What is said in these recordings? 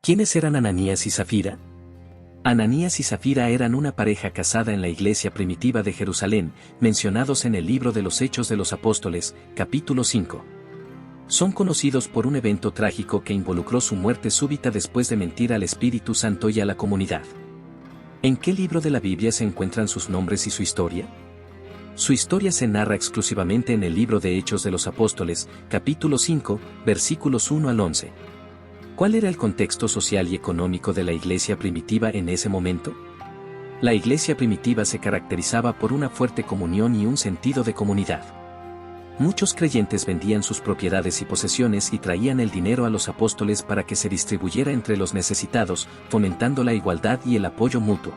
¿Quiénes eran Ananías y Zafira? Ananías y Zafira eran una pareja casada en la iglesia primitiva de Jerusalén, mencionados en el libro de los Hechos de los Apóstoles, capítulo 5. Son conocidos por un evento trágico que involucró su muerte súbita después de mentir al Espíritu Santo y a la comunidad. ¿En qué libro de la Biblia se encuentran sus nombres y su historia? Su historia se narra exclusivamente en el libro de Hechos de los Apóstoles, capítulo 5, versículos 1 al 11. ¿Cuál era el contexto social y económico de la iglesia primitiva en ese momento? La iglesia primitiva se caracterizaba por una fuerte comunión y un sentido de comunidad. Muchos creyentes vendían sus propiedades y posesiones y traían el dinero a los apóstoles para que se distribuyera entre los necesitados, fomentando la igualdad y el apoyo mutuo.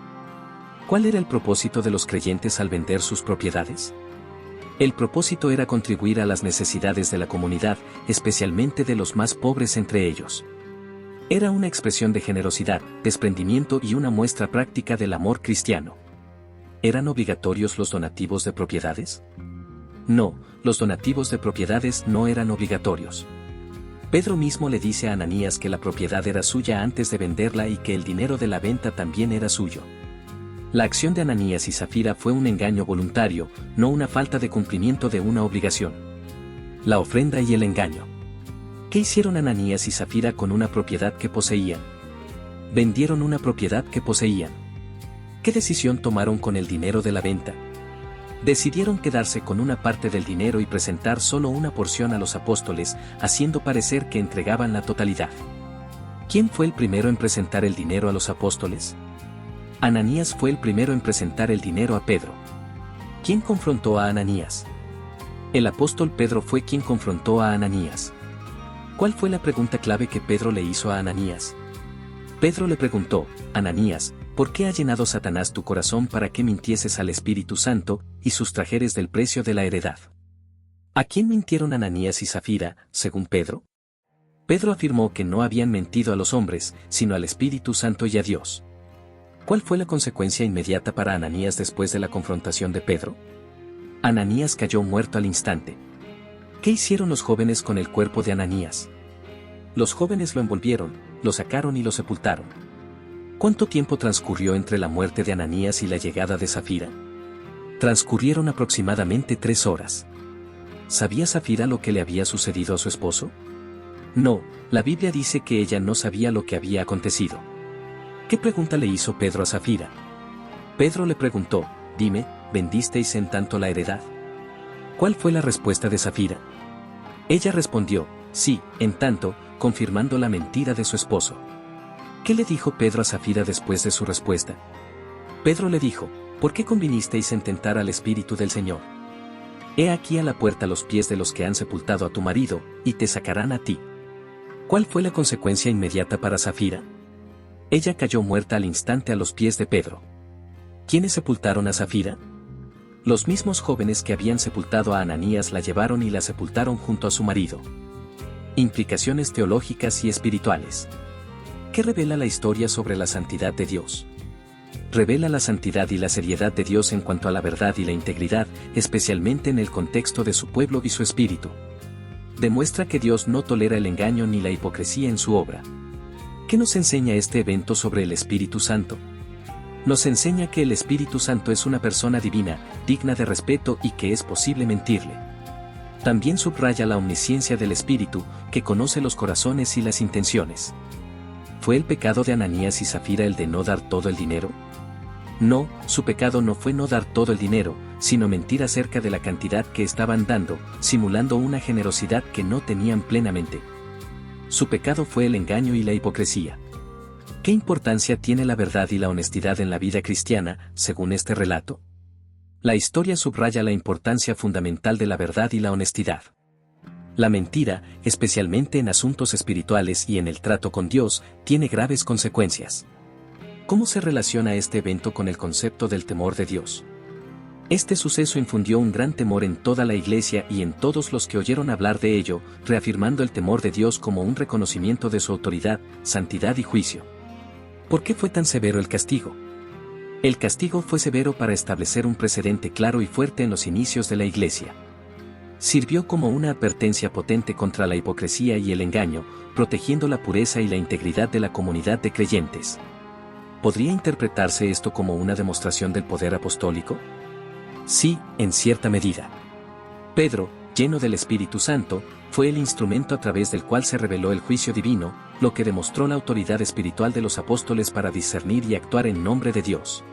¿Cuál era el propósito de los creyentes al vender sus propiedades? El propósito era contribuir a las necesidades de la comunidad, especialmente de los más pobres entre ellos. Era una expresión de generosidad, desprendimiento y una muestra práctica del amor cristiano. ¿Eran obligatorios los donativos de propiedades? No, los donativos de propiedades no eran obligatorios. Pedro mismo le dice a Ananías que la propiedad era suya antes de venderla y que el dinero de la venta también era suyo. La acción de Ananías y Zafira fue un engaño voluntario, no una falta de cumplimiento de una obligación. La ofrenda y el engaño. ¿Qué hicieron Ananías y Zafira con una propiedad que poseían? Vendieron una propiedad que poseían. ¿Qué decisión tomaron con el dinero de la venta? Decidieron quedarse con una parte del dinero y presentar solo una porción a los apóstoles, haciendo parecer que entregaban la totalidad. ¿Quién fue el primero en presentar el dinero a los apóstoles? Ananías fue el primero en presentar el dinero a Pedro. ¿Quién confrontó a Ananías? El apóstol Pedro fue quien confrontó a Ananías. ¿Cuál fue la pregunta clave que Pedro le hizo a Ananías? Pedro le preguntó, Ananías, ¿por qué ha llenado Satanás tu corazón para que mintieses al Espíritu Santo y sustrajeres del precio de la heredad? ¿A quién mintieron Ananías y Zafira, según Pedro? Pedro afirmó que no habían mentido a los hombres, sino al Espíritu Santo y a Dios. ¿Cuál fue la consecuencia inmediata para Ananías después de la confrontación de Pedro? Ananías cayó muerto al instante. ¿Qué hicieron los jóvenes con el cuerpo de Ananías? Los jóvenes lo envolvieron, lo sacaron y lo sepultaron. ¿Cuánto tiempo transcurrió entre la muerte de Ananías y la llegada de Zafira? Transcurrieron aproximadamente 3 horas. ¿Sabía Zafira lo que le había sucedido a su esposo? No, la Biblia dice que ella no sabía lo que había acontecido. ¿Qué pregunta le hizo Pedro a Zafira? Pedro le preguntó, dime, ¿vendisteis en tanto la heredad? ¿Cuál fue la respuesta de Zafira? Ella respondió, sí, en tanto, confirmando la mentira de su esposo. ¿Qué le dijo Pedro a Zafira después de su respuesta? Pedro le dijo, ¿por qué convinisteis en tentar al Espíritu del Señor? He aquí a la puerta los pies de los que han sepultado a tu marido, y te sacarán a ti. ¿Cuál fue la consecuencia inmediata para Zafira? Ella cayó muerta al instante a los pies de Pedro. ¿Quiénes sepultaron a Zafira? Los mismos jóvenes que habían sepultado a Ananías la llevaron y la sepultaron junto a su marido. Implicaciones teológicas y espirituales. ¿Qué revela la historia sobre la santidad de Dios? Revela la santidad y la seriedad de Dios en cuanto a la verdad y la integridad, especialmente en el contexto de su pueblo y su espíritu. Demuestra que Dios no tolera el engaño ni la hipocresía en su obra. ¿Qué nos enseña este evento sobre el Espíritu Santo? Nos enseña que el Espíritu Santo es una persona divina, digna de respeto y que es posible mentirle. También subraya la omnisciencia del Espíritu, que conoce los corazones y las intenciones. ¿Fue el pecado de Ananías y Zafira el de no dar todo el dinero? No, su pecado no fue no dar todo el dinero, sino mentir acerca de la cantidad que estaban dando, simulando una generosidad que no tenían plenamente. Su pecado fue el engaño y la hipocresía. ¿Qué importancia tiene la verdad y la honestidad en la vida cristiana, según este relato? La historia subraya la importancia fundamental de la verdad y la honestidad. La mentira, especialmente en asuntos espirituales y en el trato con Dios, tiene graves consecuencias. ¿Cómo se relaciona este evento con el concepto del temor de Dios? Este suceso infundió un gran temor en toda la iglesia y en todos los que oyeron hablar de ello, reafirmando el temor de Dios como un reconocimiento de su autoridad, santidad y juicio. ¿Por qué fue tan severo el castigo? El castigo fue severo para establecer un precedente claro y fuerte en los inicios de la iglesia. Sirvió como una advertencia potente contra la hipocresía y el engaño, protegiendo la pureza y la integridad de la comunidad de creyentes. ¿Podría interpretarse esto como una demostración del poder apostólico? Sí, en cierta medida. Pedro, lleno del Espíritu Santo, fue el instrumento a través del cual se reveló el juicio divino, lo que demostró la autoridad espiritual de los apóstoles para discernir y actuar en nombre de Dios.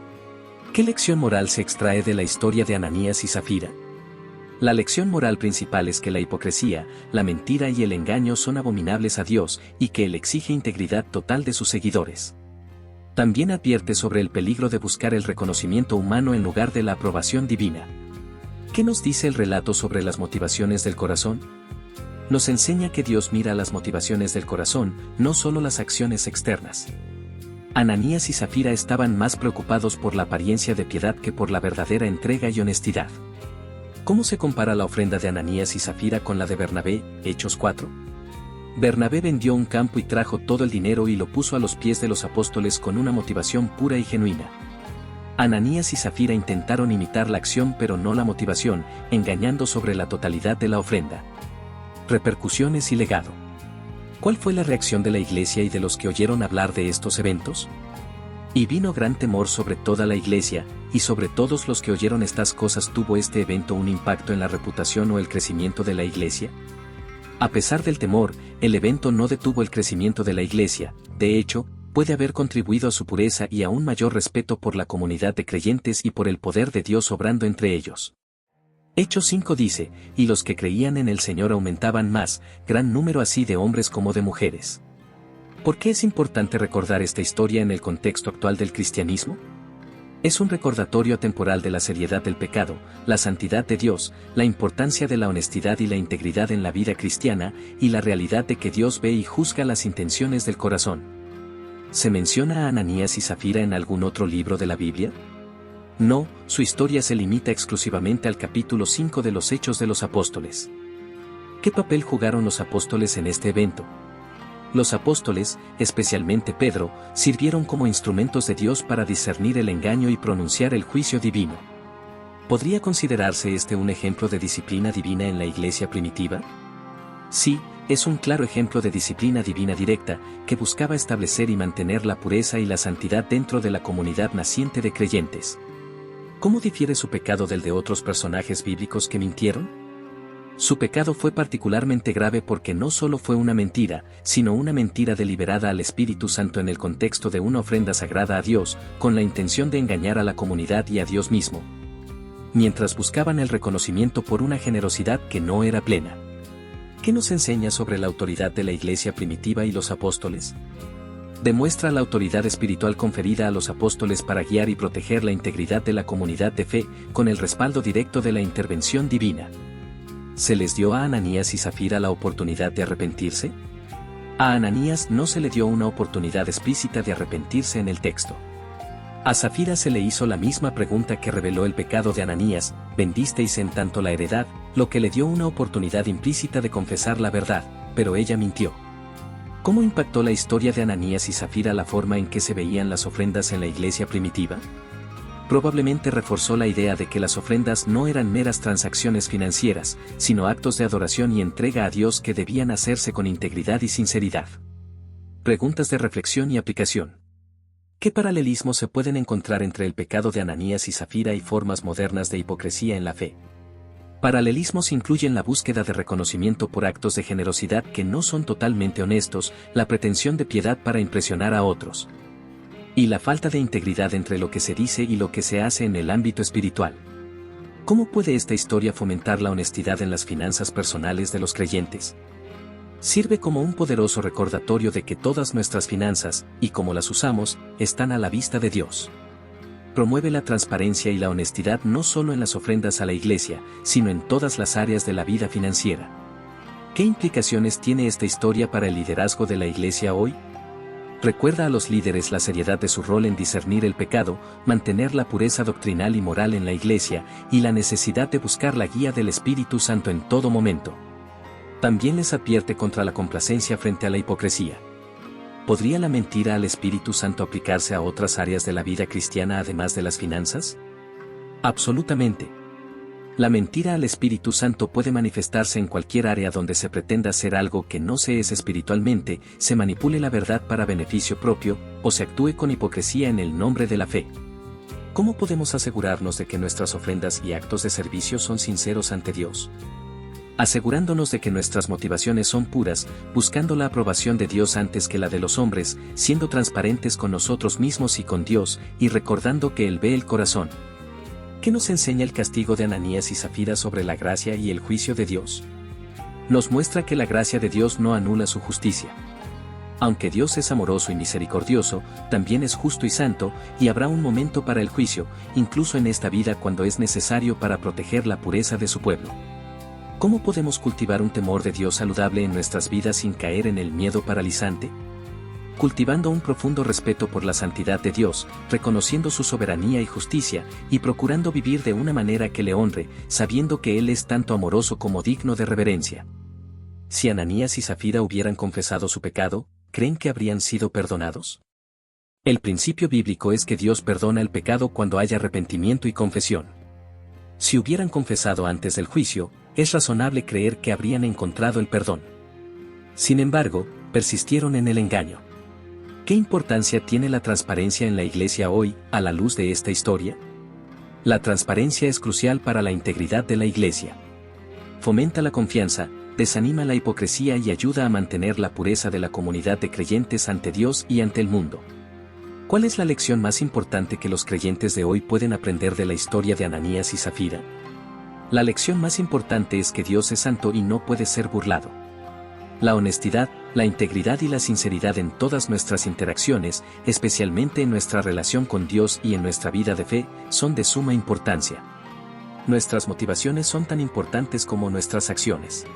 ¿Qué lección moral se extrae de la historia de Ananías y Zafira? La lección moral principal es que la hipocresía, la mentira y el engaño son abominables a Dios y que Él exige integridad total de sus seguidores. También advierte sobre el peligro de buscar el reconocimiento humano en lugar de la aprobación divina. ¿Qué nos dice el relato sobre las motivaciones del corazón? Nos enseña que Dios mira las motivaciones del corazón, no solo las acciones externas. Ananías y Zafira estaban más preocupados por la apariencia de piedad que por la verdadera entrega y honestidad. ¿Cómo se compara la ofrenda de Ananías y Zafira con la de Bernabé, Hechos 4? Bernabé vendió un campo y trajo todo el dinero y lo puso a los pies de los apóstoles con una motivación pura y genuina. Ananías y Zafira intentaron imitar la acción pero no la motivación, engañando sobre la totalidad de la ofrenda. Repercusiones y legado. ¿Cuál fue la reacción de la iglesia y de los que oyeron hablar de estos eventos? Y vino gran temor sobre toda la iglesia, y sobre todos los que oyeron estas cosas. ¿Tuvo este evento un impacto en la reputación o el crecimiento de la iglesia? A pesar del temor, el evento no detuvo el crecimiento de la iglesia, de hecho, puede haber contribuido a su pureza y a un mayor respeto por la comunidad de creyentes y por el poder de Dios obrando entre ellos. Hechos 5 dice, y los que creían en el Señor aumentaban más, gran número así de hombres como de mujeres. ¿Por qué es importante recordar esta historia en el contexto actual del cristianismo? Es un recordatorio atemporal de la seriedad del pecado, la santidad de Dios, la importancia de la honestidad y la integridad en la vida cristiana, y la realidad de que Dios ve y juzga las intenciones del corazón. ¿Se menciona a Ananías y Zafira en algún otro libro de la Biblia? No, su historia se limita exclusivamente al capítulo 5 de los Hechos de los Apóstoles. ¿Qué papel jugaron los apóstoles en este evento? Los apóstoles, especialmente Pedro, sirvieron como instrumentos de Dios para discernir el engaño y pronunciar el juicio divino. ¿Podría considerarse este un ejemplo de disciplina divina en la iglesia primitiva? Sí, es un claro ejemplo de disciplina divina directa, que buscaba establecer y mantener la pureza y la santidad dentro de la comunidad naciente de creyentes. ¿Cómo difiere su pecado del de otros personajes bíblicos que mintieron? Su pecado fue particularmente grave porque no solo fue una mentira, sino una mentira deliberada al Espíritu Santo en el contexto de una ofrenda sagrada a Dios, con la intención de engañar a la comunidad y a Dios mismo. Mientras buscaban el reconocimiento por una generosidad que no era plena. ¿Qué nos enseña sobre la autoridad de la iglesia primitiva y los apóstoles? Demuestra la autoridad espiritual conferida a los apóstoles para guiar y proteger la integridad de la comunidad de fe, con el respaldo directo de la intervención divina. ¿Se les dio a Ananías y Zafira la oportunidad de arrepentirse? A Ananías no se le dio una oportunidad explícita de arrepentirse en el texto. A Zafira se le hizo la misma pregunta que reveló el pecado de Ananías: vendisteis en tanto la heredad, lo que le dio una oportunidad implícita de confesar la verdad, pero ella mintió. ¿Cómo impactó la historia de Ananías y Zafira la forma en que se veían las ofrendas en la iglesia primitiva? Probablemente reforzó la idea de que las ofrendas no eran meras transacciones financieras, sino actos de adoración y entrega a Dios que debían hacerse con integridad y sinceridad. Preguntas de reflexión y aplicación. ¿Qué paralelismos se pueden encontrar entre el pecado de Ananías y Zafira y formas modernas de hipocresía en la fe? Paralelismos incluyen la búsqueda de reconocimiento por actos de generosidad que no son totalmente honestos, la pretensión de piedad para impresionar a otros, y la falta de integridad entre lo que se dice y lo que se hace en el ámbito espiritual. ¿Cómo puede esta historia fomentar la honestidad en las finanzas personales de los creyentes? Sirve como un poderoso recordatorio de que todas nuestras finanzas, y cómo las usamos, están a la vista de Dios. Promueve la transparencia y la honestidad no solo en las ofrendas a la iglesia, sino en todas las áreas de la vida financiera. ¿Qué implicaciones tiene esta historia para el liderazgo de la iglesia hoy? Recuerda a los líderes la seriedad de su rol en discernir el pecado, mantener la pureza doctrinal y moral en la iglesia, y la necesidad de buscar la guía del Espíritu Santo en todo momento. También les advierte contra la complacencia frente a la hipocresía. ¿Podría la mentira al Espíritu Santo aplicarse a otras áreas de la vida cristiana además de las finanzas? Absolutamente. La mentira al Espíritu Santo puede manifestarse en cualquier área donde se pretenda hacer algo que no se es espiritualmente, se manipule la verdad para beneficio propio, o se actúe con hipocresía en el nombre de la fe. ¿Cómo podemos asegurarnos de que nuestras ofrendas y actos de servicio son sinceros ante Dios? Asegurándonos de que nuestras motivaciones son puras, buscando la aprobación de Dios antes que la de los hombres, siendo transparentes con nosotros mismos y con Dios, y recordando que Él ve el corazón. ¿Qué nos enseña el castigo de Ananías y Zafira sobre la gracia y el juicio de Dios? Nos muestra que la gracia de Dios no anula su justicia. Aunque Dios es amoroso y misericordioso, también es justo y santo, y habrá un momento para el juicio, incluso en esta vida cuando es necesario para proteger la pureza de su pueblo. ¿Cómo podemos cultivar un temor de Dios saludable en nuestras vidas sin caer en el miedo paralizante? Cultivando un profundo respeto por la santidad de Dios, reconociendo su soberanía y justicia, y procurando vivir de una manera que le honre, sabiendo que Él es tanto amoroso como digno de reverencia. Si Ananías y Zafira hubieran confesado su pecado, ¿creen que habrían sido perdonados? El principio bíblico es que Dios perdona el pecado cuando haya arrepentimiento y confesión. Si hubieran confesado antes del juicio, es razonable creer que habrían encontrado el perdón. Sin embargo, persistieron en el engaño. ¿Qué importancia tiene la transparencia en la Iglesia hoy, a la luz de esta historia? La transparencia es crucial para la integridad de la Iglesia. Fomenta la confianza, desanima la hipocresía y ayuda a mantener la pureza de la comunidad de creyentes ante Dios y ante el mundo. ¿Cuál es la lección más importante que los creyentes de hoy pueden aprender de la historia de Ananías y Zafira? La lección más importante es que Dios es santo y no puede ser burlado. La honestidad, la integridad y la sinceridad en todas nuestras interacciones, especialmente en nuestra relación con Dios y en nuestra vida de fe, son de suma importancia. Nuestras motivaciones son tan importantes como nuestras acciones.